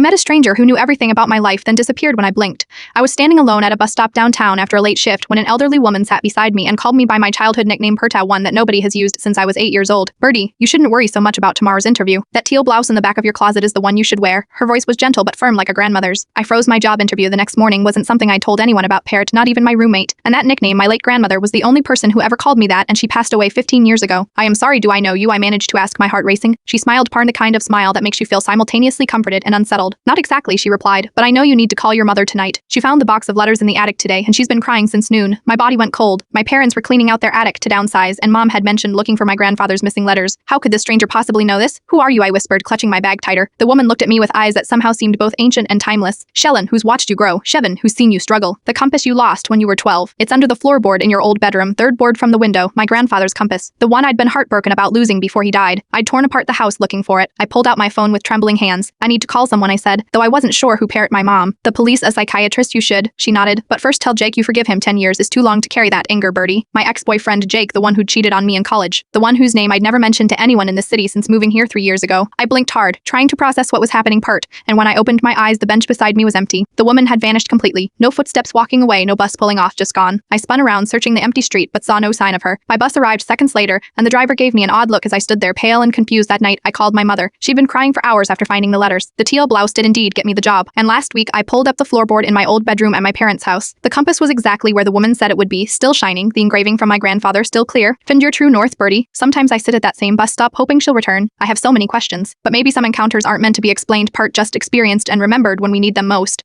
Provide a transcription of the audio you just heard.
I met a stranger who knew everything about my life then disappeared when I blinked. I was standing alone at a bus stop downtown after a late shift when an elderly woman sat beside me and called me by my childhood nickname Perta, one that nobody has used since I was 8 years old. Birdie, you shouldn't worry so much about tomorrow's interview. That teal blouse in the back of your closet is the one you should wear. Her voice was gentle but firm like a grandmother's. I froze. My job interview the next morning wasn't something I told anyone about, Parrot, not even my roommate. And that nickname, my late grandmother, was the only person who ever called me that, and she passed away 15 years ago. I am sorry, do I know you? I managed to ask, my heart racing. She smiled, Parn, the kind of smile that makes you feel simultaneously comforted and unsettled. Not exactly, she replied, but I know you need to call your mother tonight. She found the box of letters in the attic today, and she's been crying since noon. My body went cold. My parents were cleaning out their attic to downsize, and Mom had mentioned looking for my grandfather's missing letters. How could this stranger possibly know this? Who are you? I whispered, clutching my bag tighter. The woman looked at me with eyes that somehow seemed both ancient and timeless. Shellen, who's watched you grow. Shevin, who's seen you struggle. The compass you lost when you were 12. It's under the floorboard in your old bedroom, third board from the window, my grandfather's compass. The one I'd been heartbroken about losing before he died. I'd torn apart the house looking for it. I pulled out my phone with trembling hands. I need to call someone, I said, though I wasn't sure who. Parrot, my mom. The police, a psychiatrist, you should. She nodded. But first tell Jake you forgive him. 10 years is too long to carry that anger, Birdie. My ex-boyfriend Jake, the one who cheated on me in college. The one whose name I'd never mentioned to anyone in the city since moving here 3 years ago. I blinked hard, trying to process what was happening, Part, and when I opened my eyes the bench beside me was empty. The woman had vanished completely. No footsteps walking away, no bus pulling off, just gone. I spun around searching the empty street but saw no sign of her. My bus arrived seconds later, and the driver gave me an odd look as I stood there pale and confused. That night, I called my mother. She'd been crying for hours after finding the letters. The teal blouse did indeed get me the job, and last week I pulled up the floorboard in my old bedroom at my parents' house. The compass was exactly where the woman said it would be, still shining, the engraving from my grandfather still clear. Find your true north, Birdie. Sometimes I sit at that same bus stop hoping she'll return. I have so many questions, but maybe some encounters aren't meant to be explained, Part, just experienced and remembered when we need them most.